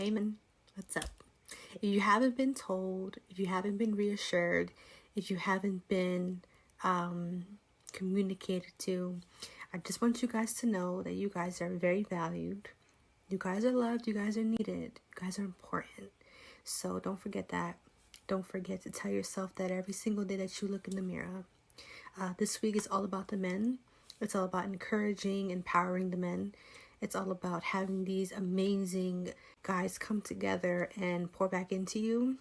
Heyman, what's up? If you haven't been told, if you haven't been reassured, if you haven't been um, communicated to, I just want you guys to know that you guys are very valued. You guys are loved. You guys are needed. You guys are important. So don't forget that. Don't forget to tell yourself that every single day that you look in the mirror. This week is all about the men. It's all about encouraging, empowering the men. It's all about having these amazing guys come together and pour back into you.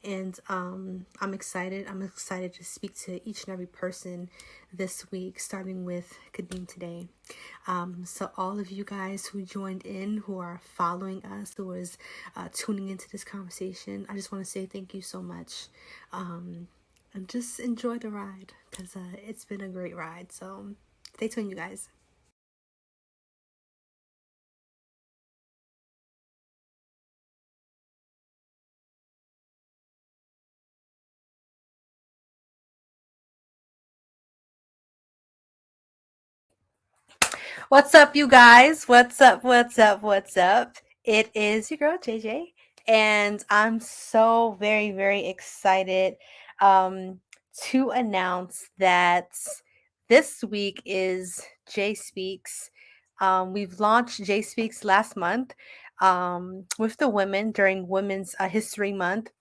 And I'm excited. I'm excited to speak to each and every person this week, starting with Kadeem today. So all of you guys who joined in, who are following us, who is tuning into this conversation, I just want to say thank you so much. And just enjoy the ride because it's been a great ride. So stay tuned, you guys. What's up, you guys? What's up? What's up? What's up? It is your girl JJ, and I'm so very, very excited um, to announce that this week is Jayspeaks. We've launched Jayspeaks last month with the women during Women's History Month,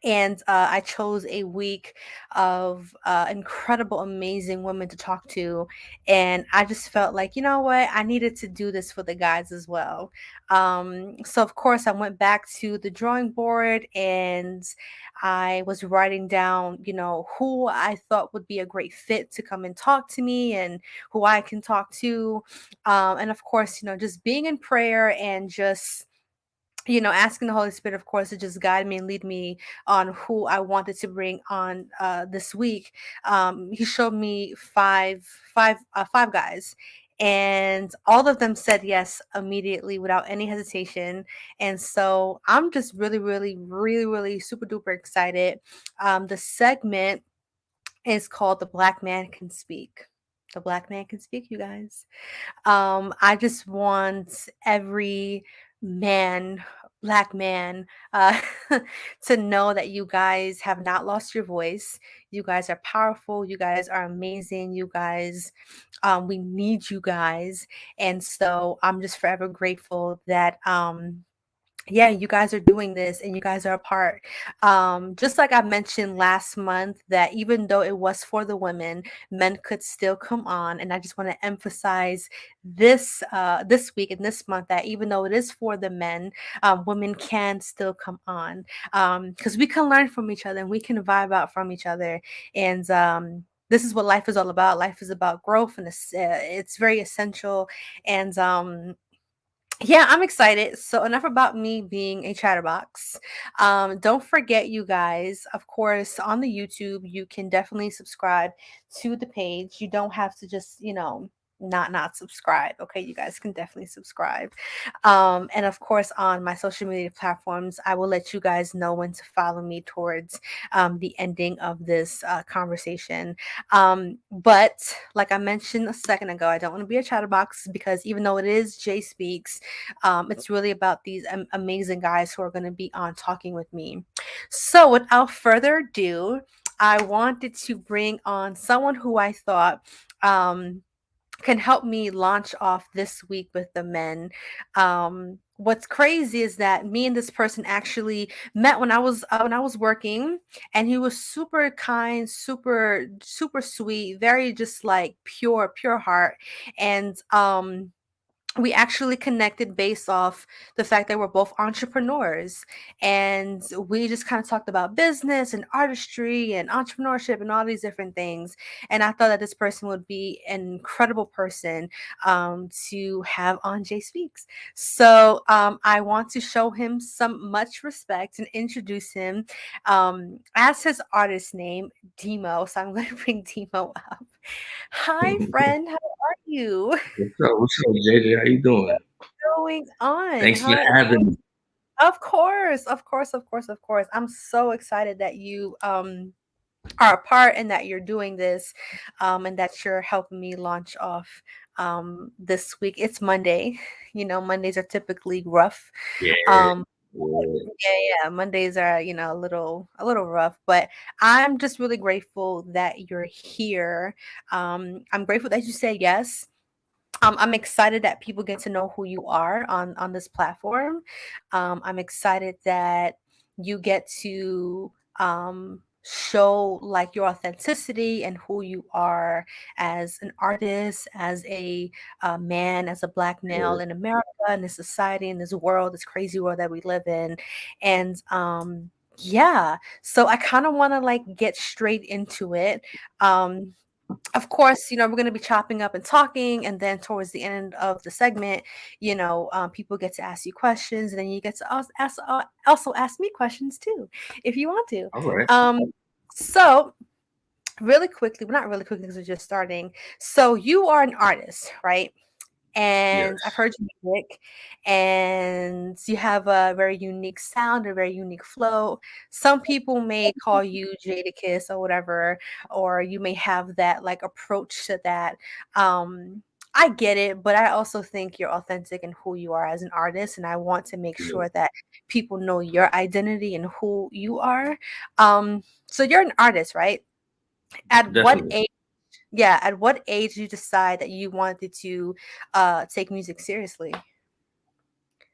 and I chose a week of incredible, amazing women to talk to, and I just felt like, you know what, I needed to do this for the guys as well. So of course, I went back to the drawing board, and I was writing down, who I thought would be a great fit to come and talk to me, and who I can talk to, and of course, just being in prayer and just asking the Holy Spirit, of course, to just guide me and lead me on who I wanted to bring on this week. He showed me five guys, and all of them said yes immediately without any hesitation. And so I'm just really, really, really, really super duper excited. The segment is called "The Black Man Can Speak." The Black Man Can Speak, you guys. I just want every man, black man, to know that you guys have not lost your voice. You guys are powerful. You guys are amazing. You guys, we need you guys. And so I'm just forever grateful that, yeah, you guys are doing this and you guys are a part. Just like I mentioned last month, that even though it was for the women, men could still come on. And I just want to emphasize this week and this month that even though it is for the men, women can still come on, because we can learn from each other and we can vibe out from each other. And this is what life is all about. Life is about growth, and it's very essential. And yeah, I'm excited. So enough about me being a chatterbox. Don't forget, you guys, of course, on the YouTube, you can definitely subscribe to the page. You don't have to just, not subscribe. Okay, you guys can definitely subscribe. And of course, on my social media platforms, I will let you guys know when to follow me towards the ending of this conversation. But like I mentioned a second ago, I don't want to be a chatterbox, because even though it is Jay Speaks, it's really about these amazing guys who are going to be on talking with me. So without further ado, I wanted to bring on someone who I thought can help me launch off this week with the men. What's crazy is that me and this person actually met when I was working, and he was super kind, super super sweet, very just like pure heart. And we actually connected based off the fact that we're both entrepreneurs, and we just kind of talked about business and artistry and entrepreneurship and all these different things. And I thought that this person would be an incredible person to have on Jay Speaks. So I want to show him some much respect and introduce him as his artist name, Demo. So I'm going to bring Demo up. Hi, friend. How are you? What's up, JJ? How you doing? Going on? Thanks for having me. Of course, of course, of course, of course. I'm so excited that you are a part and that you're doing this, and that you're helping me launch off this week. It's Monday. You know, Mondays are typically rough. Yeah, Um, yeah, yeah, Mondays are, you know, a little rough, but I'm just really grateful that you're here. I'm grateful that you said yes. I'm excited that people get to know who you are on this platform. I'm excited that you get to show like your authenticity and who you are as an artist, as a man, as a black male yeah. in America, in this society, in this world, this crazy world that we live in, and yeah. So I kind of want to like get straight into it. Of course, you know, we're going to be chopping up and talking. And then towards the end of the segment, you know, people get to ask you questions. And then you get to also ask me questions too, if you want to. All right. So, really quickly, well, not really quickly because we're just starting. So, you are an artist, right? And I've Yes. heard your music, and you have a very unique sound, a very unique flow. Some people may call you Jadakiss or whatever, or you may have that like approach to that. I get it, but I also think you're authentic in who you are as an artist, and I want to make Yeah, sure that people know your identity and who you are. So you're an artist, right? At what definitely. age? Yeah, at what age did you decide that you wanted to take music seriously?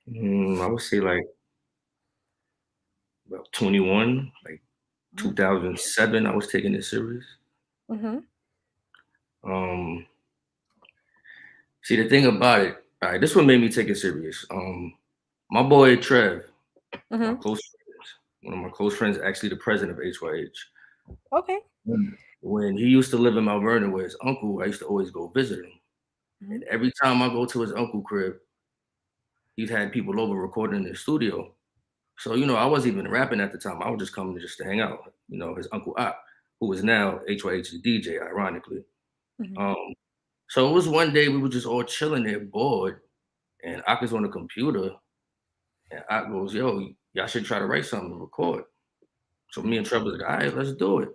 I would say like about 21, like Mhm. 2007. I was taking it serious. Mhm. Um, See, the thing about it, all right, this one made me take it serious. My boy Trev, my Mhm. close friends, one of my close friends, actually the president of HYH. Okay. When he used to live in Mount Vernon with his uncle, I used to always go visit him. Mhm. And every time I go to his uncle crib, he's had people over recording in the studio. So, I wasn't even rapping at the time. I was just coming just to hang out. His uncle Op, who is now HYH's DJ, ironically. Mhm. Um, so it was one day we were just all chilling there, bored, and Ak is on the computer, and Ak goes, "Yo, y'all should try to write something to record." So me Mhm. and Trevor was like, "All right, let's do it."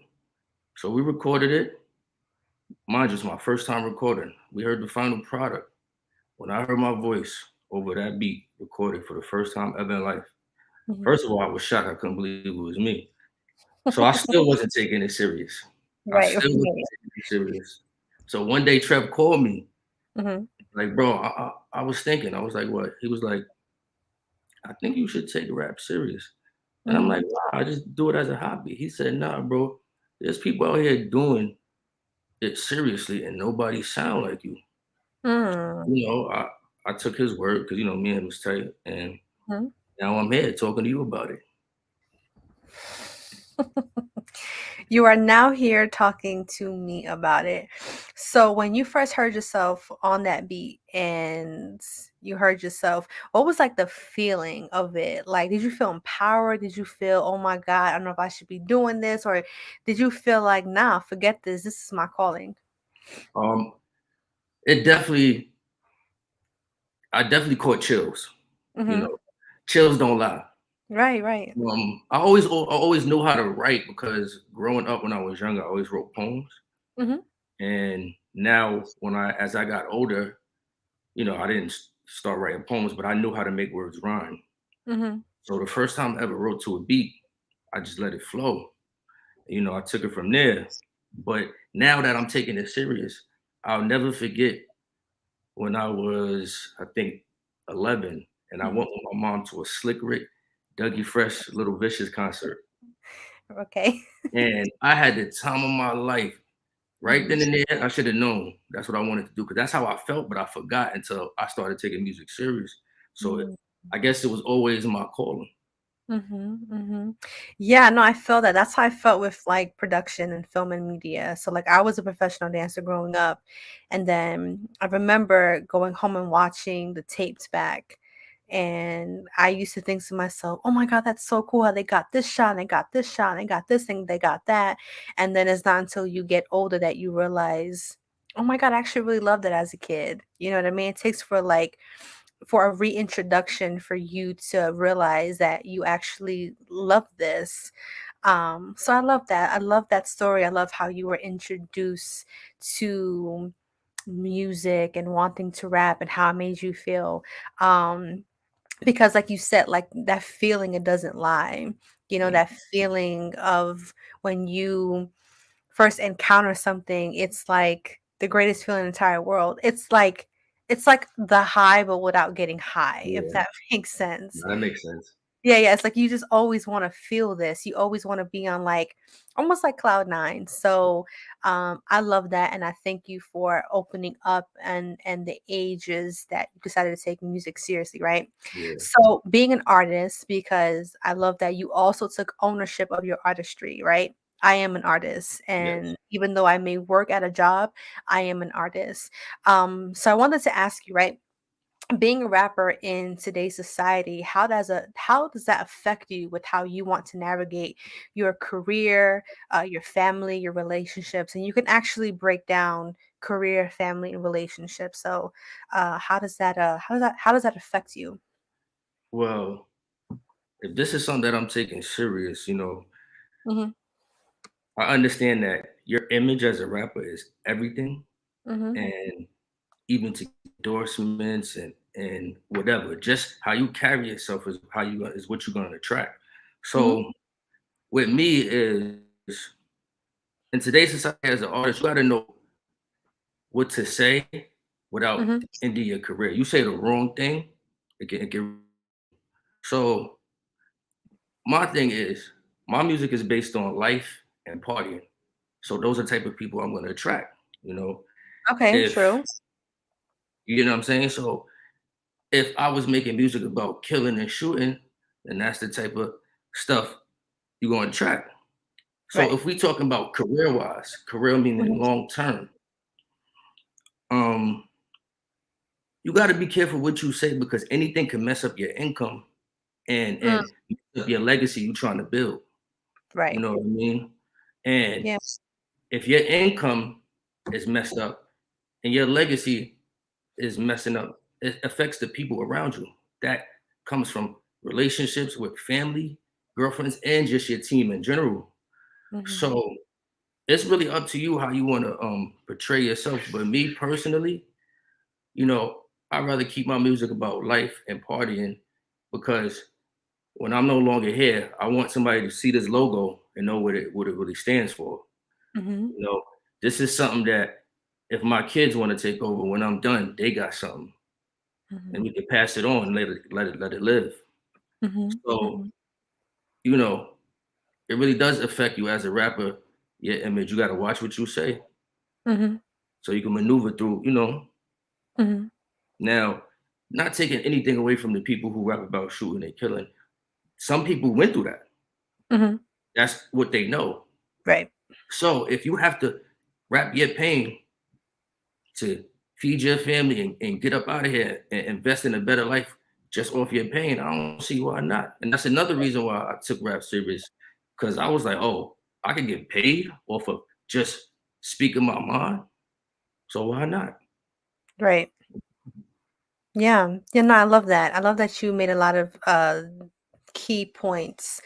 So we recorded it. Mind you, it's my first time recording. We heard the final product. When I heard my voice over that beat recorded for the first time ever in life, Mhm. first of all, I was shocked. I couldn't believe it was me. So I still wasn't taking it serious. I Right. still wasn't Right. taking it serious. So one day Trev called me, Mhm. like, bro, I was thinking, I was like, what? He was like, I think you should take rap serious. And I'm Mhm. like, wow, I just do it as a hobby. He said, nah, bro, there's people out here doing it seriously and nobody sound like you. Mm. You know, I took his word because, me and him was tight. And Mhm. now I'm here talking to you about it. You are now here talking to me about it. So when you first heard yourself on that beat and you heard yourself, what was like the feeling of it? Like, did you feel empowered? Did you feel, oh my God, I don't know if I should be doing this? Or did you feel like, nah, forget this. This is my calling? Um, it definitely, I definitely caught chills. You Mm-hmm. know, chills don't lie. Right, right. I always knew how to write because growing up when I was younger, I always wrote poems. Mm-hmm. And now, as I got older, I didn't start writing poems, but I knew how to make words rhyme. Mm-hmm. So the first time I ever wrote to a beat, I just let it flow. I took it from there. But now that I'm taking it serious, I'll never forget when I was, I think, 11, and I Mm-hmm. went with my mom to a Slick Rick, Dougie Fresh, Little Vicious concert. Okay. And I had the time of my life. Right Mm-hmm. then and there, I should have known that's what I wanted to do because that's how I felt, but I forgot until I started taking music serious. So I guess it was always my calling. Mhm, mhm. Yeah, no, I feel that. That's how I felt with like production and film and media. So like I was a professional dancer growing up, and then I remember going home and watching the tapes back. And I used to think to myself, "Oh my God, that's so cool how they got this shot, and they got this shot, and they got this thing, they got that." And then it's not until you get older that you realize, "Oh my God, I actually really loved it as a kid." You know what I mean? It takes for a reintroduction for you to realize that you actually love this. So I love that. I love that story. I love how you were introduced to music and wanting to rap and how it made you feel. Because like you said, like that feeling, it doesn't lie. That feeling of when you first encounter something, it's like the greatest feeling in the entire world. It's like the high but without getting high, if Yeah, that makes sense. no, that makes sense. Yeah, yeah, it's like you just always wanna feel this. You always wanna be on, like, almost like cloud 9. So, I love that, and I thank you for opening up and the ages that you decided to take music seriously, right? Yeah, So, being an artist, because I love that you also took ownership of your artistry, right? I am an artist, yes. and even though I may work at a job, I am an artist. So I wanted to ask you, right? Being a rapper in today's society, how does that affect you with how you want to navigate your career, your family, your relationships? And you can actually break down career, family, and relationships. So, how does that affect you? Well, if this is something that I'm taking serious, Mhm. I understand that your image as a rapper is everything, Mhm. and even to endorsements and whatever, just how you carry yourself is what you're going to attract. Mhm. So with me is in today's society as an artist, you got to know what to say without Mhm. ending your career. You say the wrong thing, it can. So my thing is, my music is based on life and partying. So those are the type of people I'm going to attract. You know, Okay, if true. you know what I'm saying. So if I was making music about killing and shooting, then that's the type of stuff you're going to attract. So Right. if we talking about career wise, career meaning Mhm. long term, um, you got to be careful what you say because anything can mess up your income Mm, and mess up your legacy you trying to build. You right. know what I mean? And Yeah. if your income is messed up and your legacy is messing up, it affects the people around you. That comes from relationships with family, girlfriends, and just your team in general. Mhm. So it's really up to you how you want to portray yourself. But me personally, I'd rather keep my music about life and partying because when I'm no longer here, I want somebody to see this logo and know what it really stands for. Mhm. You know, this is something that if my kids want to take over when I'm done, they got something, and Mhm. we can pass it on, let it live. Mhm. So Mhm. you know, it really does affect you as a rapper. Your image, you got to watch what you say Mhm. so you can maneuver through. Mhm. Now, not taking anything away from the people who rap about shooting and killing. Some people went through that. Mhm. That's what they know. Right. So if you have to rap your pain to feed your family and get up out of here and invest in a better life just off your pain, I don't see why not. And that's another reason why I took rap serious because I was like, oh, I can get paid off of just speaking my mind. So why not? Right. Yeah. Yeah, no, I love that. I love that you made a lot of key points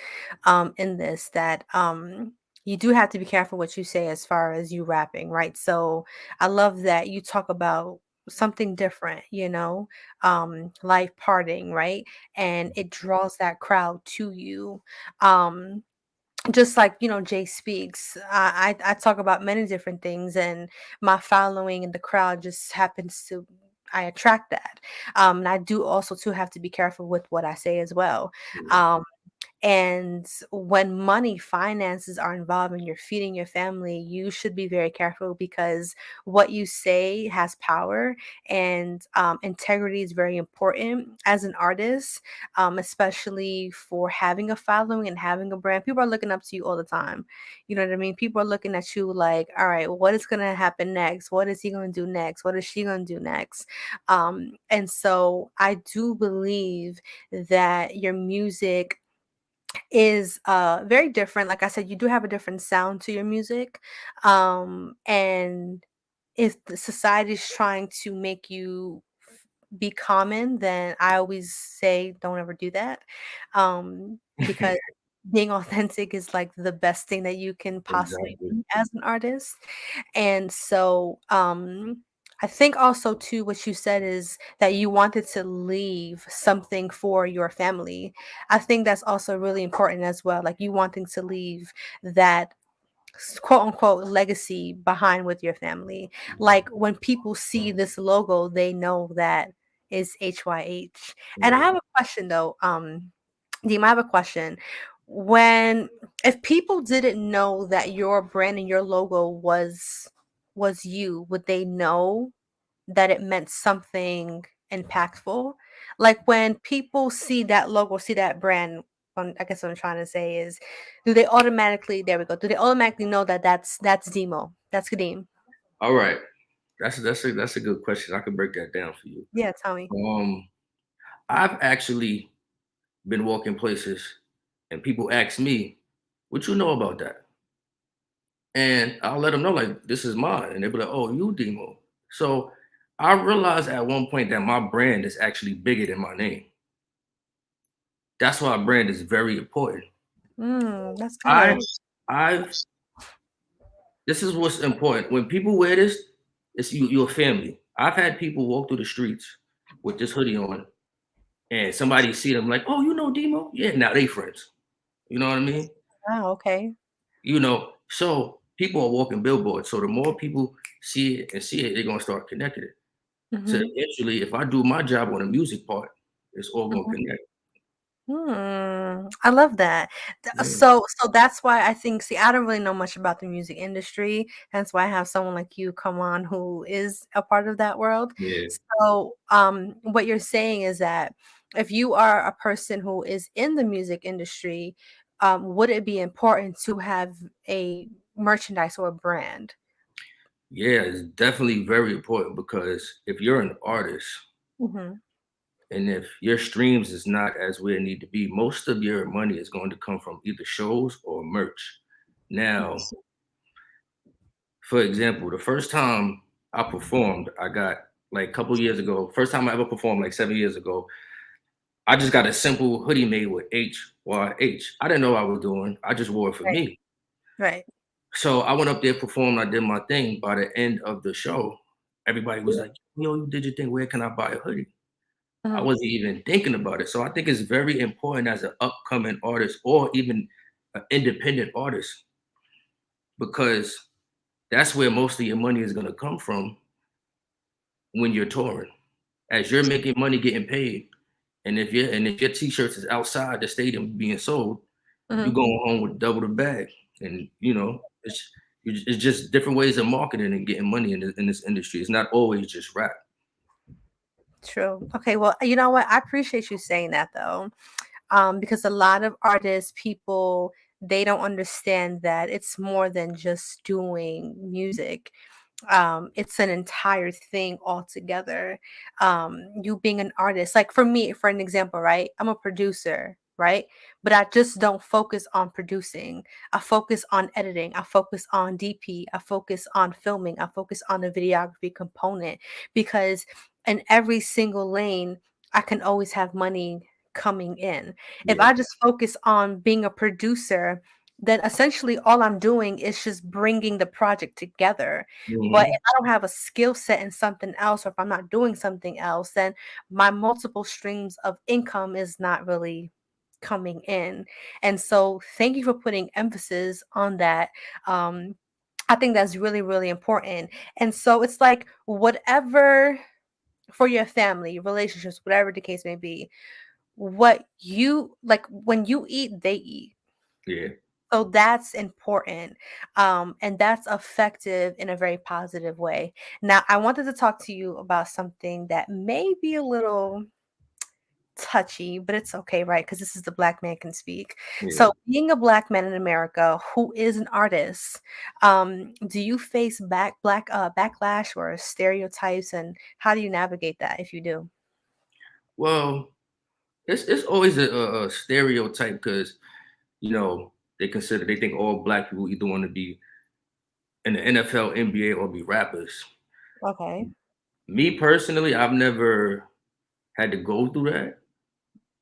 in this that you do have to be careful what you say as far as you rapping, right? So I love that you talk about something different, life parting, right? And it draws that crowd to you. Um just like Jay speaks, I talk about many different things, and my following in the crowd just happens to, I attract that. And I do also too have to be careful with what I say as well. Yeah. um and when money, finances are involved and you're feeding your family, you should be very careful because what you say has power, and integrity is very important as an artist, especially for having a following and having a brand. People are looking up to you all the time. You know what I mean? People are looking at you like, all right, what is going to happen next? What is he going to do next? What is she going to do next? And so I do believe that your music is very different. Like I said, you do have a different sound to your music. And if the society is trying to make you be common, then I always say don't ever do that. Because being authentic is like the best thing that you can possibly Exactly. be as an artist. And so, I think also too what you said is that you wanted to leave something for your family. I think that's also really important as well. Like you wanting to leave that quote unquote legacy behind with your family. Like when people see this logo, they know that is HYH. And I Yeah. have a question though. Deem, I have a question. When if people didn't know that your brand and your logo was you, would they know that it meant something impactful? Like when people see that logo, see that brand, I guess what I'm trying to say is, do they automatically? There we go. Do they automatically know that that's Demo? That's Kadeem. All right. That's a good question. I can break that down for you. Yeah, tell me. Um, I've actually been walking places and people ask me, "What you know about that?" And I'll let them know like this is mine, and they'll be like, "Oh, you Demo." So I realized at one point that my brand is actually bigger than my name. That's why brand is very important. That's I good. I've This is what's important. When people wear this, it's you're a family. I've had people walk through the streets with this hoodie on, and somebody see them like, "Oh, you know Demo? Yeah." Now they friends. You know what I mean? Wow. Okay. So people are walking billboards. So the more people see it, they're gonna start connecting it. So Mm-hmm. eventually, if I do my job on the music part, it's all gonna connect. I love that. Yeah, So that's why I think, see, I don't really know much about the music industry. Hence why I have someone like you come on who is a part of that world. yeah, So, what you're saying is that if you are a person who is in the music industry, would it be important to have a merchandise or a brand? yeah. It's definitely very important because if you're an artist, Hmm. and if your streams is not as where it need to be, most of your money is going to come from either shows or merch. Now, for example, the first time I performed, I got like a couple years ago. First time I ever performed, like 7 years ago, I just got a simple hoodie made with HYH. I didn't know what I was doing. I just wore it for Right. me. Right. So I went up there, performed, I did my thing. By the end of the show, everybody was like, "Yo, you did your thing. Where can I buy a hoodie?" I Mhm. wasn't even thinking about it. So I think it's very important as an upcoming artist or even an independent artist because that's where most of your money is going to come from when you're touring. As you're making money getting paid, and if your t-shirts is outside the stadium being sold, you Mhm. going home with double the bag. And it's just different ways of marketing and getting money in this industry. It's not always just rap. True. Okay. Well, you know what? I appreciate you saying that though. Because a lot of artists, people, they don't understand that it's more than just doing music. It's an entire thing altogether. You being an artist, like for me, for an example, right? I'm a producer, right? But I just don't focus on producing. I focus on editing. I focus on DP. I focus on filming. I focus on the videography component because in every single lane, I can always have money coming in. If Yeah. I just focus on being a producer, then essentially all I'm doing is just bringing the project together. But Hmm. if I don't have a skill set in something else, or if I'm not doing something else, then my multiple streams of income is not really coming in. And so thank you for putting emphasis on that. Um, I think that's really, really important. And so it's like whatever for your family, relationships, whatever the case may be, what you like when you eat, they eat. Yeah. So that's important. And that's effective in a very positive way. Now, I wanted to talk to you about something that may be a little touchy, but it's okay, right? Because this is the Black Man Can Speak. Yeah. So, being a Black man in America who is an artist, do you face backlash or stereotypes, and how do you navigate that if you do? Well, it's always a stereotype because they think all black people either want to be in the NFL, NBA, or be rappers. Okay. Me personally, I've never had to go through that.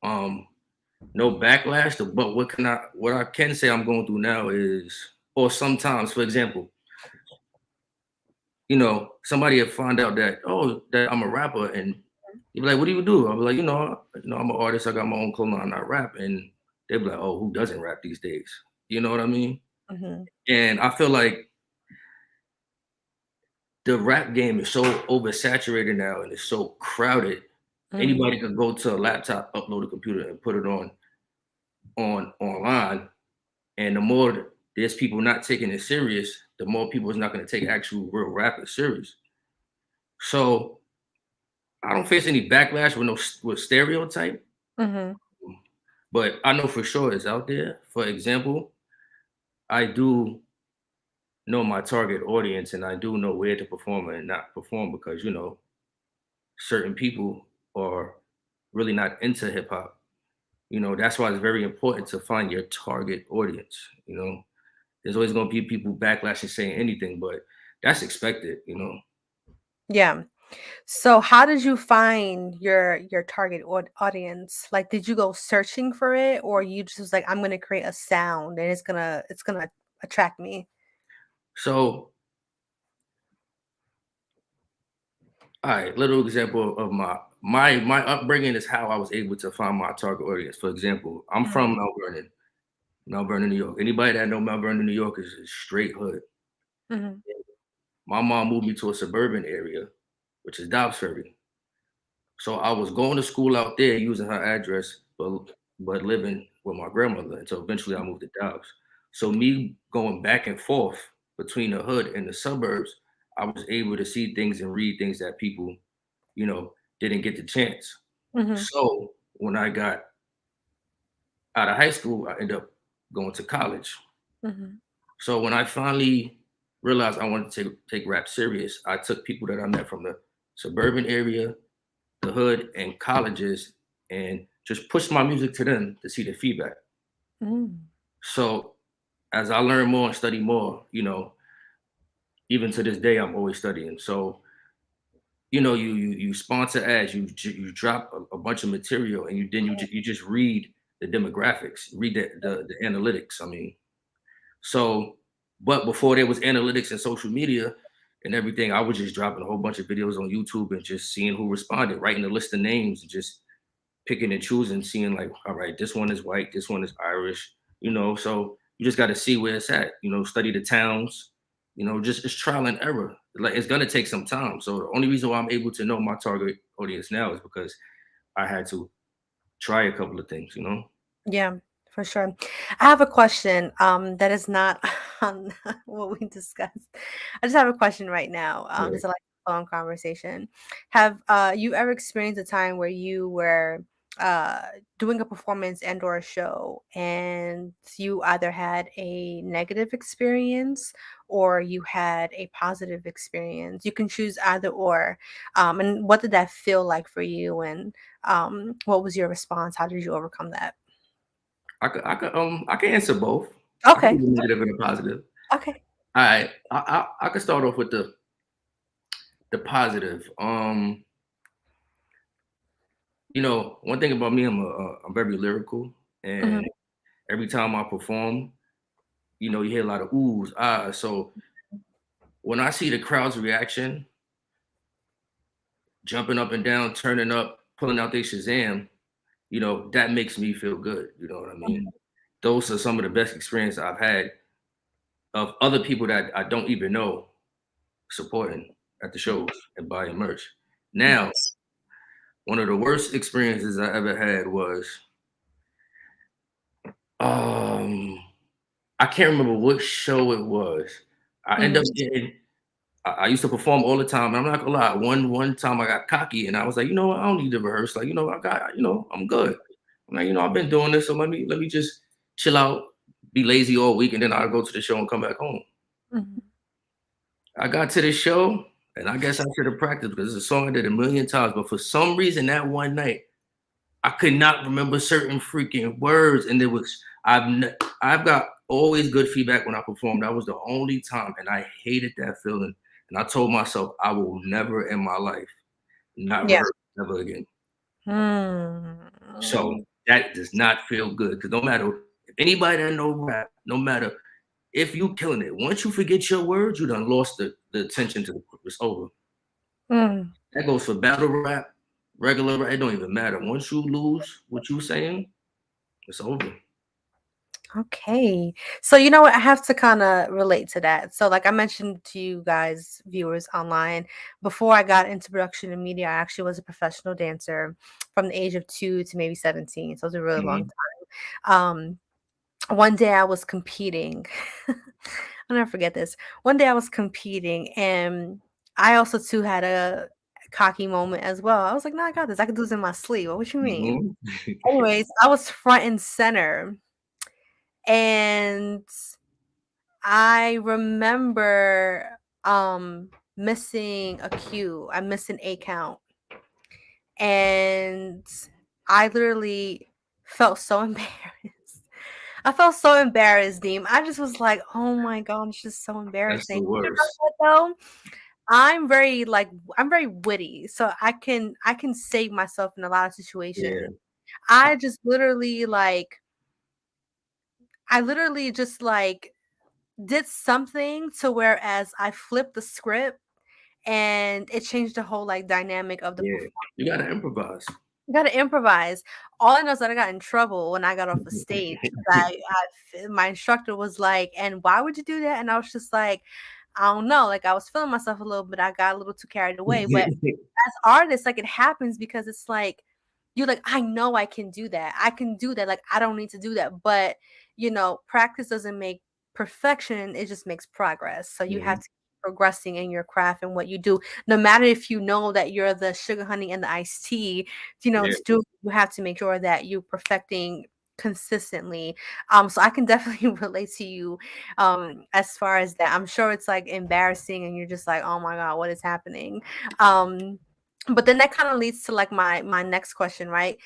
Um, no backlash. But what I can say I'm going through now is, or sometimes, for example, somebody will find out that, oh, that I'm a rapper, and you'd be like, what do you do? I'll be like, I'm an artist. I got my own clothing line. I rap, and they'll be like, oh, who doesn't rap these days? You know what I mean? Mm-hmm. And I feel like the rap game is so oversaturated now, and it's so crowded. Mm-hmm. Anybody could go to a laptop, upload a computer, and put it on online. And the more there's people not taking it serious, the more people is not going to take actual real rappers serious. So I don't face any backlash with no with stereotype, Mm-hmm. but I know for sure it's out there. For example, I do know my target audience, and I do know where to perform and not perform, because certain people are really not into hip hop. That's why it's very important to find your target audience. There's always going to be people backlashing saying anything, but that's expected. Yeah. So how did you find your target audience? Like, did you go searching for it, or you just was like, I'm gonna create a sound and it's gonna attract me? So, all right, little example of my upbringing is how I was able to find my target audience. For example, I'm Mhm. from Mount Vernon, New York. Anybody that know Mount Vernon, New York is straight hood. Mhm. My mom moved me to a suburban area, which is Dobbs Ferry. So I was going to school out there using her address, but living with my grandmother until eventually I moved to Dobbs. So me going back and forth between the hood and the suburbs, I was able to see things and read things that people, didn't get the chance. Mhm. So when I got out of high school, I ended up going to college. Mhm. So when I finally realized I wanted to take rap serious, I took people that I met from the suburban area, the hood, and colleges, and just pushed my music to them to see the feedback. Mm. So as I learn more and study more, even to this day, I'm always studying. So you sponsor ads, you drop a bunch of material, and you just read the demographics, read the analytics. I mean, so, but before there was analytics and social media and everything, I was just dropping a whole bunch of videos on YouTube and just seeing who responded, writing a list of names, and just picking and choosing, seeing like, all right, this one is white, this one is Irish. So you just got to see where it's at, study the towns, just it's trial and error. Like, it's gonna take some time. So the only reason why I'm able to know my target audience now is because I had to try a couple of things. Yeah, for sure. I have a question, that is not on what we discussed. I just have a question right now. Right. Just like a long conversation. Have you ever experienced a time where you were uh doing a performance and or a show, and you either had a negative experience or you had a positive experience? You can choose either or. And what did that feel like for you, and what was your response? How did you overcome that? I can answer both. I can Okay. do the negative and the positive. Okay. All right, I can start off with the positive. One thing about me, I'm very lyrical, Mhm, and every time I perform, you hear a lot of oohs, ahs. So when I see the crowd's reaction, jumping up and down, turning up, pulling out their Shazam, that makes me feel good. You know what I mean? mhm, Those are some of the best experiences I've had of other people that I don't even know supporting at the shows and buying merch. Now, mhm, one of the worst experiences I ever had was um I can't remember what show it was. I end mhm, up getting I used to perform all the time. And I'm not gonna lie. One time I got cocky and I was like, you know what, I don't need to rehearse. Like, I got, I'm good. I'm like, I've been doing this, so let me just chill out, be lazy all week, and then I'll go to the show and come back home. mhm, I got to the show, and I guess I should have practiced because it's a song I did a million times. But for some reason, that one night, I could not remember certain freaking words, and I've got always good feedback when I perform. That was the only time, and I hated that feeling. And I told myself I will never in my life not yeah. rehearse ever again. Hmm. So That does not feel good because no matter if anybody that know rap, no matter if you killing it, once you forget your words, you done lost the attention to the it's over. Mm, That goes for battle rap, regular rap. It don't even matter. Once you lose what you saying, it's over. okay. So you know what? I have to kind of relate to that. So like I mentioned to you guys, viewers online, before I got into production and media, I actually was a professional dancer from the age of 2 to maybe 17. So it was a really long Mhm. time. One day I was competing. I'll never forget this. One day I was competing and I also too had a cocky moment as well. I was like, no, I got this. I can do this in my sleep. What you mean? Mhm. Anyways, I was front and center and I remember missing a cue. I missed an A count. And I literally felt so embarrassed. I felt so embarrassed, Deem. I just was like, "Oh my god, it's just so That's embarrassing." the You know worst. what though? I'm very witty, so I can save myself in a lot of situations. Yeah. I just literally like I literally just like did something to whereas I flipped the script and it changed the whole like dynamic of the Yeah. performance. You gotta improvise. You gotta improvise. All I know is that I got in trouble when I got off the stage. My instructor was like, "And why would you do that?" And I was just like, "I don't know." Like I was feeling myself a little bit. I got a little too carried away. But as artists, like it happens because it's like you're like, I know I can do that. I can do that. Like I don't need to do that. But practice doesn't make perfection. It just makes progress. So you have Mhm. to keep progressing in your craft and what you do. No matter if you know that you're the sugar honey and the iced tea, Yeah. still you have to make sure that you're perfecting consistently. So I can definitely relate to you as far as that. I'm sure it's like embarrassing and you're just like, oh my god, what is happening? Um but then that kind of leads to like my next question, right?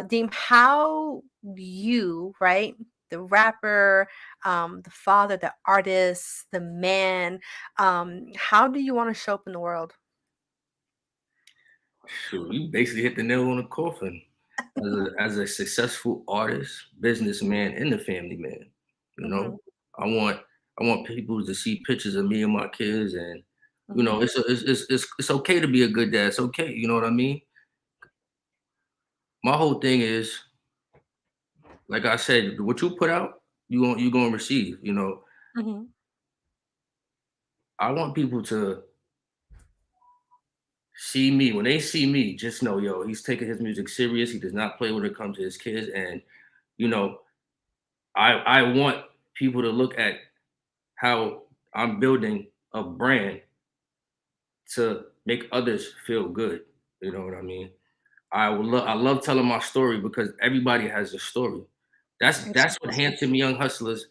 Deem, how you, right? The rapper, the father, the artist, the man, how do you want to show up in the world? Shoot, you basically hit the nail on the coffin. As a successful artist, businessman, and a family man, you Hmm. know, I want I want people to see pictures of me and my kids, and Hmm. it's okay to be a good dad. It's okay, you know what I mean. My whole thing is, like I said, what you put out, you gonna receive. You know, Hmm. I want people to see me. When they see me, just know, yo, he's taking his music serious. He does not play when it comes to his kids, and you know, I want people to look at how I'm building a brand to make others feel good. You know what I mean? I love telling my story because everybody has a story. It's That's what Handsome Young Hustlers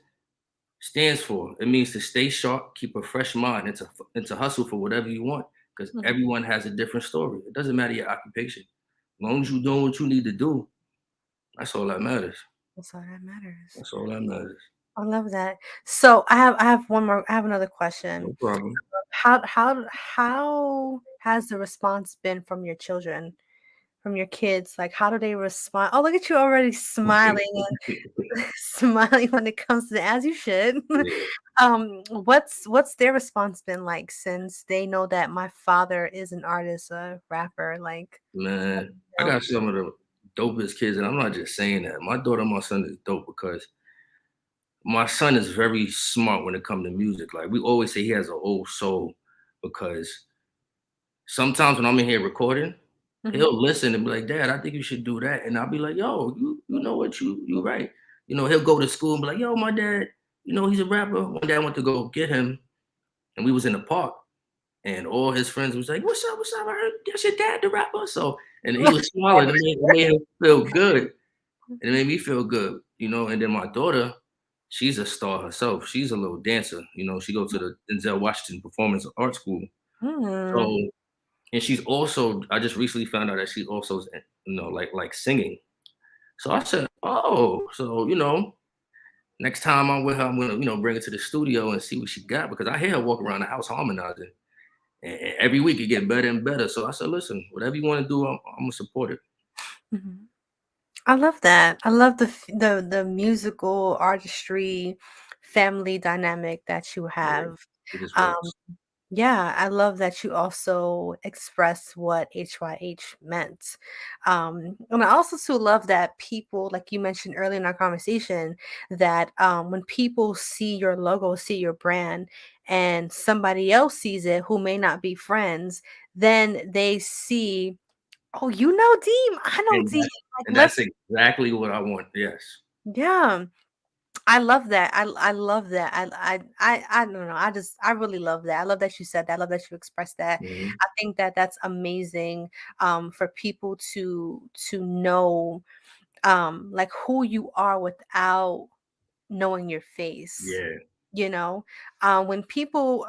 stands for. It means to stay sharp, keep a fresh mind, and to hustle for whatever you want. Because Mhm. everyone has a different story. It doesn't matter your occupation. As long as you're doing what you need to do, that's all that matters. That's all that matters. That's all that matters. I love that. So I have one more. I have another question. No problem. How has the response been from your children, from your kids? Like, how do they respond? Oh, look at you already smiling and smiling when it comes to as you should. Yeah, What's their response been like since they know that my father is an artist, a rapper? Like, man. I know. got some of the dopest kids, and I'm not just saying that. My daughter, my son is dope because my son is very smart when it comes to music. Like we always say, he has an old soul because sometimes when I'm in here recording, Mhm. he'll listen and be like, "Dad, I think you should do that," and I'll be like, "Yo, you know what you right." You know, he'll go to school and be like, "Yo, my dad, he's a rapper." One day I went to go get him, and we was in the park, and all his friends was like, "What's up? What's up? I heard that's your dad, the rapper." So, and he was smiling. It made him feel good. And it made me feel good, And then my daughter, she's a star herself. She's a little dancer. She goes to the Denzel Washington Performance Art School. Hmm. So, and she's also, I just recently found out that she also, like singing. So I said, oh, so next time I'm with her, I'm gonna, bring her to the studio and see what she got because I hear her walk around the house harmonizing, and every week it get better and better. So I said, listen, whatever you want to do, I'm gonna support it. Mhm. I love that. I love the musical artistry family dynamic that you Yeah, have. it just Um, works. yeah, I love that you also express what HYH meant. And I also too love that people, like you mentioned earlier in our conversation, that when people see your logo, see your brand, and somebody else sees it who may not be friends, then they see, oh, you know Deem, I know And Deem. Like that's let's exactly what I want. Yes. yeah. I love that. I love that. I don't know. I really love that. I love that you said that. I love that you expressed that. Mhm. I think that that's amazing for people to know like who you are without knowing your face. Yeah. You know, when people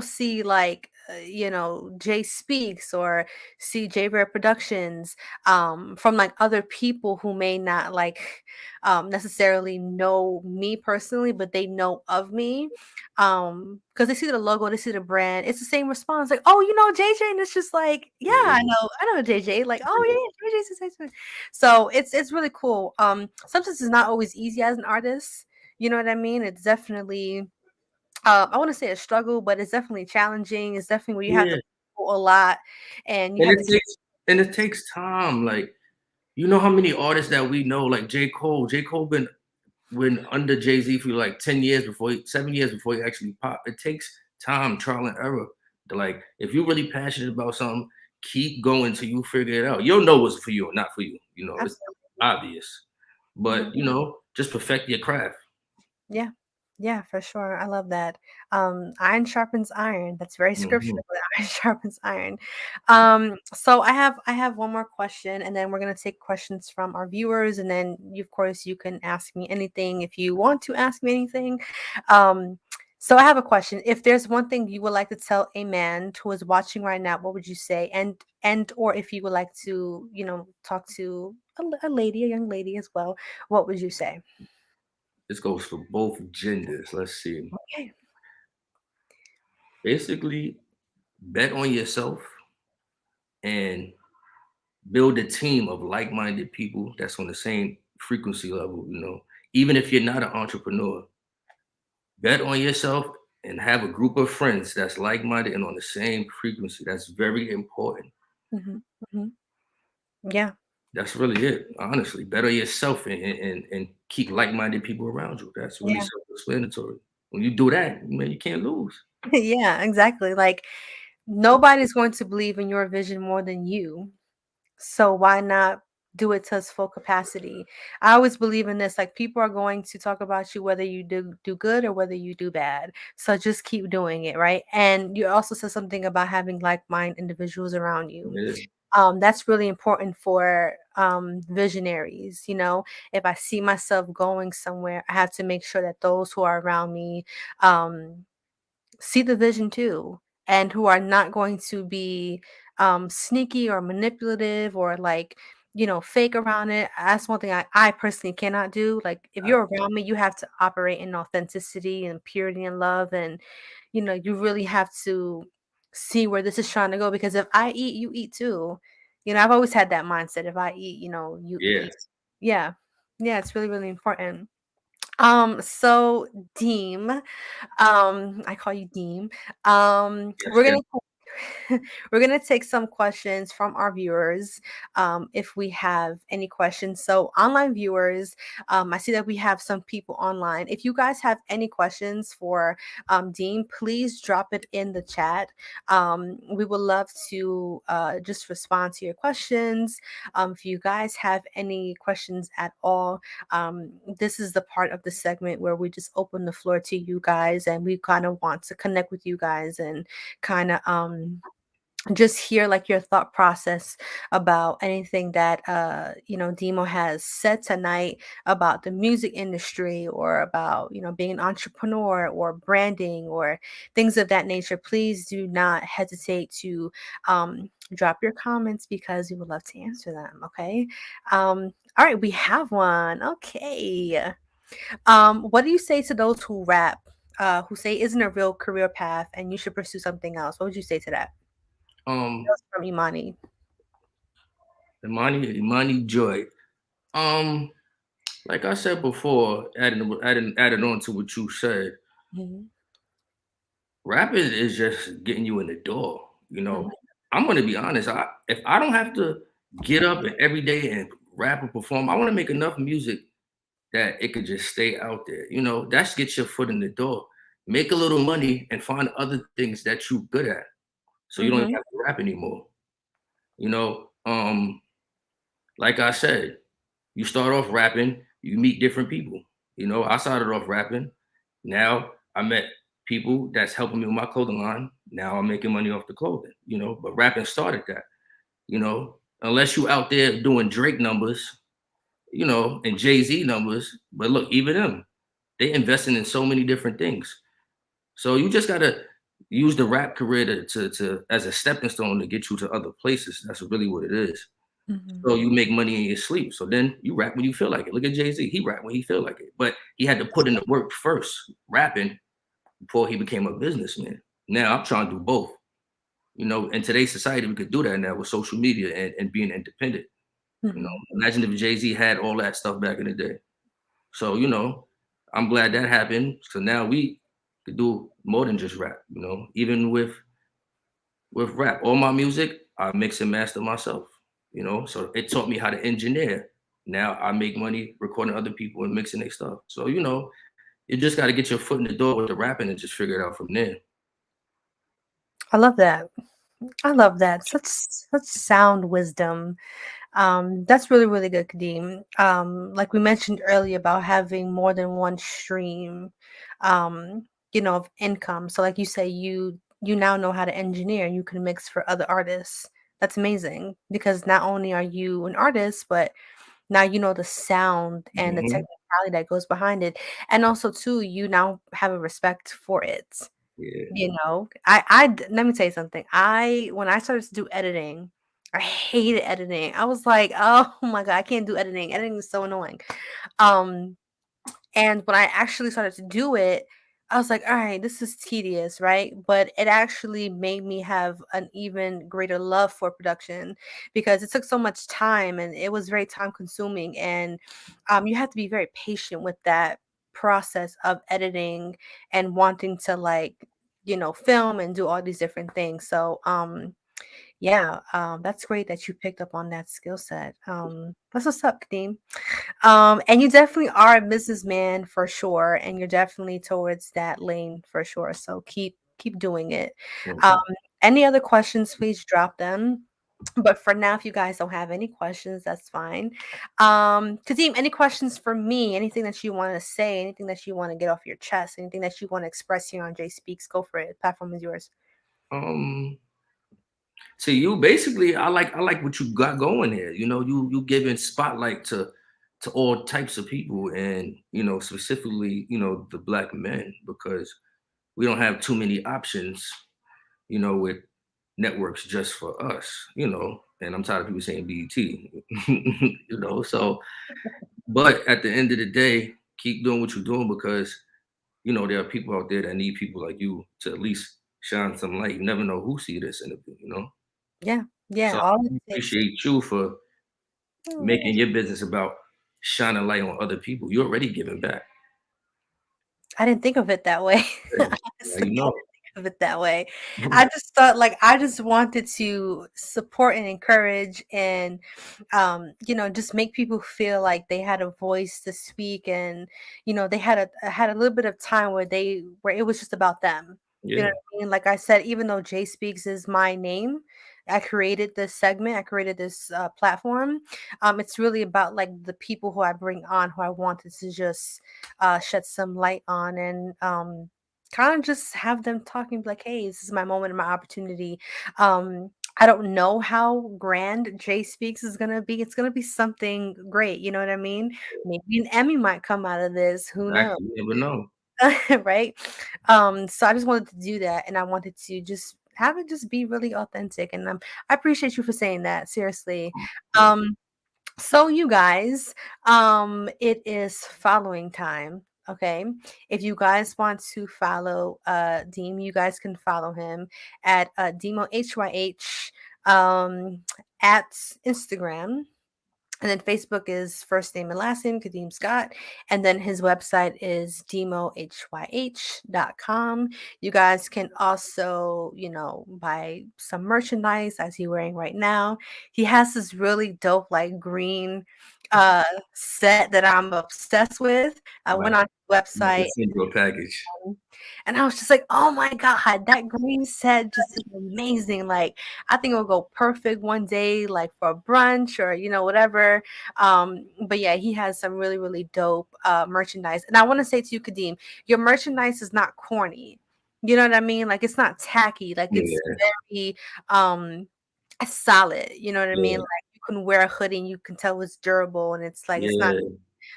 see like Jayspeaks or see J Rare Productions from like other people who may not like necessarily know me personally, but they know of me because they see the logo, they see the brand, it's the same response like, oh, you know JJ, and it's just like, yeah, Yeah. I know JJ, like, Yeah. oh yeah, JJ's the same thing. So it's really cool. Sometimes it's not always easy as an artist, you know what I mean? It's definitely I want to say a struggle, but it's definitely challenging. It's definitely where you have Yeah. to pull a lot and you And have it to keep. takes and it takes time. Like, you know how many artists that we know, like J. Cole. J. Cole been under Jay-Z for like 10 years before 7 years before he actually popped. It takes time, trial and error. To like, if you're really passionate about something, keep going till you figure it out. You'll know what's for you or not for you. You know, it's Absolutely. obvious. But Mhm. just perfect your craft. Yeah. Yeah, for sure. I love that. Iron sharpens iron. That's very Mhm. scriptural, but iron sharpens iron. So I have one more question, and then we're gonna take questions from our viewers, and then you, of course, you can ask me anything if you want to ask me anything. Um, so I have a question. If there's one thing you would like to tell a man who is watching right now, what would you say? And or if you would like to, talk to a lady, a young lady as well, what would you say? This goes for both genders. Let's see. Okay. Basically, bet on yourself and build a team of like-minded people that's on the same frequency level. Even if you're not an entrepreneur, bet on yourself and have a group of friends that's like-minded and on the same frequency. That's very important. Mhm, mhm. Yeah, That's really it. Honestly, bet on yourself and keep like-minded people around you. That's really yeah. self-explanatory. When you do that, man, you can't lose. Yeah, exactly, like, nobody's going to believe in your vision more than you, so why not do it to its full capacity? I always believe in this, like, people are going to talk about you whether you do good or whether you do bad, so just keep doing it, right? And you also said something about having like-minded individuals around you. Yeah, That's really important for visionaries. If I see myself going somewhere, I have to make sure that those who are around me um, see the vision too, and who are not going to be sneaky or manipulative or like fake around it. That's one thing I personally cannot do. Like if you're around me, you have to operate in authenticity and purity and love, and you really have to see where this is trying to go, because if I eat, you eat too. I've always had that mindset. If I eat, you yeah, eat. Yeah. Yeah, it's really, really important. So Deem, I call you Deem. yes, We're yes. gonna we're gonna take some questions from our viewers, if we have any questions. So, online viewers, I see that we have some people online. If you guys have any questions for Dean, please drop it in the chat. We would love to just respond to your questions. If you guys have any questions at all, this is the part of the segment where we just open the floor to you guys, and we kind of want to connect with you guys and kind of just hear like your thought process about anything that Demo has said tonight about the music industry, or about being an entrepreneur or branding or things of that nature. Please do not hesitate to drop your comments, because we would love to answer them. Okay. All right, we have one. Okay. What do you say to those who rap, who say isn't a real career path and you should pursue something else? What would you say to that? Um, That was from Imani. Imani Joy. Um, like I said before, adding on to what you said, Mhm, rapping is just getting you in the door. You mhm, know, I'm gonna be honest. If I don't have to get up and every day and rap and perform, I want to make enough music that it could just stay out there. You know, that's get your foot in the door. Make a little money and find other things that you good at. So you don't even mhm, have to rap anymore. You know, like I said, you start off rapping, you meet different people. You know, I started off rapping. Now I met people that's helping me with my clothing line. Now I'm making money off the clothing, you know, but rapping started that, you know, unless you out there doing Drake numbers, you know, and Jay-Z numbers. But look, even them, they investing in so many different things. So you just gotta use the rap career to as a stepping stone to get you to other places. That's really what it is. mhm. So you make money in your sleep. So then you rap when you feel like it. Look at Jay-Z. He rap when he feel like it. But he had to put in the work first, rapping, before he became a businessman. Now I'm trying to do both. You know, in today's society, we could do that now with social media and being independent. You know, Mhm. imagine if Jay-Z had all that stuff back in the day. So, you know, I'm glad that happened. So now we could do more than just rap, you know, even with rap. All my music, I mix and master myself, you know. So it taught me how to engineer. Now I make money recording other people and mixing their stuff. So, you know, you just got to get your foot in the door with the rapping and just figure it out from there. I love that. I love that. Such sound wisdom. That's really, really good, Kadeem. Like we mentioned earlier about having more than one stream, of income. So like you say, you now know how to engineer, you can mix for other artists. That's amazing because not only are you an artist, but now you know the sound and the Hmm. technicality that goes behind it. And also too, you now have a respect for it. Yeah. Let me tell you something. When I started to do editing, I hated editing. I was like, "Oh my God, I can't do editing. Editing is so annoying." Um, and when I actually started to do it, I was like, "All right, this is tedious, right?" But it actually made me have an even greater love for production because it took so much time and it was very time consuming. And you have to be very patient with that process of editing and wanting to film and do all these different things. So, yeah, that's great that you picked up on that skill set. That's what's up, Kadeem. And you definitely are a businessman for sure, and you're definitely towards that lane for sure. So keep doing it. Thank Um, you. any other questions, please drop them. But for now, if you guys don't have any questions, that's fine. Kadeem, any questions for me? Anything that you want to say? Anything that you want to get off your chest? Anything that you want to express here on Jay Speaks? Go for it. Platform is yours. Um, to you, basically, I like what you got going here. You know, you giving spotlight to all types of people, and you know, specifically, you know, the black men, because we don't have too many options, you know, with networks just for us, you know. And I'm tired of people saying BET, you know. So, but at the end of the day, keep doing what you're doing because you know there are people out there that need people like you to at least shine some light. You never know who see this interview, you know. Yeah, yeah. So All it I takes. appreciate you for Oh, making your business about shining light on other people. You're already giving back. I didn't think of it that way. Yeah. Now Honestly, you I know. didn't think of it that way. I just thought like I just wanted to support and encourage and just make people feel like they had a voice to speak and they had a little bit of time where it was just about them. You know Yeah. what I mean? Like I said, even though Jay Speaks is my name, I created this segment, I created this platform. It's really about like the people who I bring on who I wanted to just shed some light on and kind of just have them talking like, hey, this is my moment and my opportunity. I don't know how grand Jay Speaks is gonna be. It's gonna be something great, you know what I mean? Maybe an Emmy might come out of this. Who knows? Exactly. You never know. Right? So I just wanted to do that and I wanted to just have it just be really authentic. And I appreciate you for saying that. Seriously. Yeah. Um so you guys, it is following time. Okay. If you guys want to follow Deem, you guys can follow him at Demo HYH. um, at Instagram. And then Facebook is first name and last name, Kadeem Scott. And then his website is demohyh.com. You guys can also, buy some merchandise as he's wearing right now. He has this really dope, like green uh set that I'm obsessed with. I went Right. on his I website, just send you a package. and I was just like, "Oh my god, that green set just is amazing!" Like, I think it will go perfect one day, like for brunch or whatever. But yeah, he has some really really dope merchandise, and I want to say to you, Kadeem, your merchandise is not corny. You know what I mean? Like, it's not tacky. Like, it's Yeah, very um solid. You know what I mean? yeah, Like, you can wear a hoodie and you can tell it's durable, and it's like it's not yeah.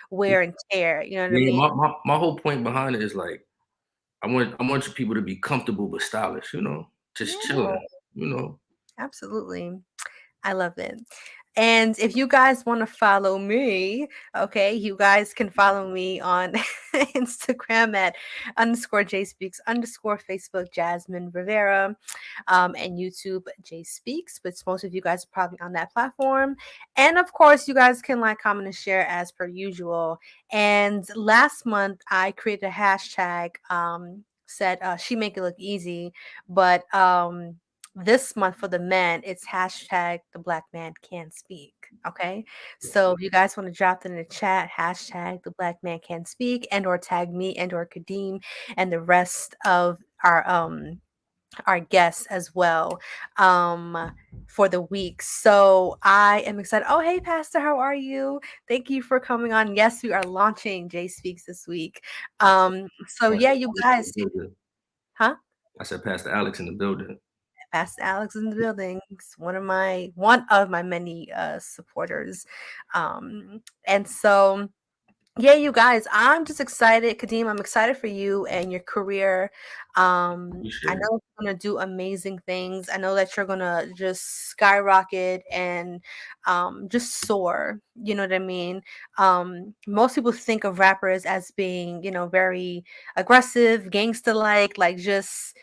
wear and tear. You know what I Yeah, mean? my whole point behind it is like I want you people to be comfortable but stylish, just Yeah, chilling. absolutely. I love it. And if you guys want to follow me, okay, you guys can follow me on Instagram at _Jayspeaks _ Jasmine Rivera, and YouTube Jayspeaks, which most of you guys are probably on that platform. And of course, you guys can like, comment, and share as per usual. And last month, I created a hashtag, said she make it look easy, but this month for the men, it's hashtag the black man can speak. Okay. So if you guys want to drop that in the chat, hashtag the black man can speak, and or tag me and or Kadeem and the rest of our guests as well, for the week. So I am excited. Oh, hey Pastor, how are you? Thank you for coming on. Yes, we are launching Jayspeaks this week. So Pastor yeah, you Alex in guys, the building. huh? I said Pastor Alex in the building. Pastor Alex in the building. He's one of my many supporters. And so yeah, you guys, I'm just excited. Kadeem, I'm excited for you and your career. I Appreciate it. know you're gonna do amazing things. I know that you're gonna just skyrocket and just soar. You know what I mean? Most people think of rappers as being, very aggressive, gangster like just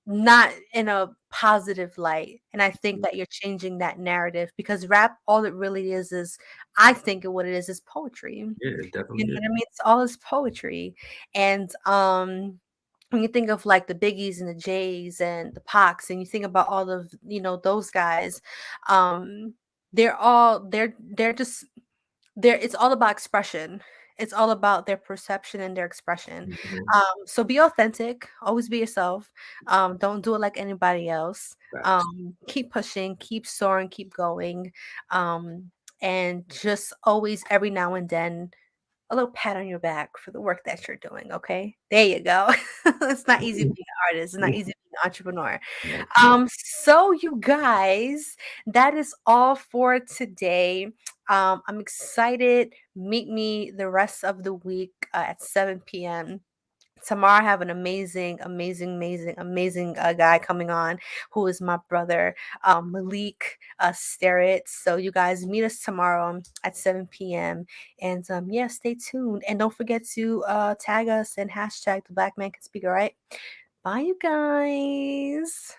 not in a positive light. And I think that you're changing that narrative, because rap, all it really is I think of what it is poetry. Yeah, it You know definitely is. what I mean? It's all is poetry. And when you think of like the Biggies and the Jays and the Pox, and you think about all of, those guys, um, they're just there. It's all about expression. It's all about their perception and their expression. Mhm. So be authentic, always be yourself. Don't do it like anybody else. Facts. Keep pushing, keep soaring, keep going. Um, and just always, every now and then, a little pat on your back for the work that you're doing. Okay. There you go. It's not easy being an artist. It's not easy being an entrepreneur. No, no. So you guys, that is all for today. I'm excited. Meet me the rest of the week at 7 p.m. Tomorrow, I have an amazing, amazing, amazing, amazing guy coming on, who is my brother, Malik Starrett. So you guys meet us tomorrow at 7 p.m. And yeah, stay tuned. And don't forget to tag us and hashtag the Black Man Can Speak. All right. Bye, you guys.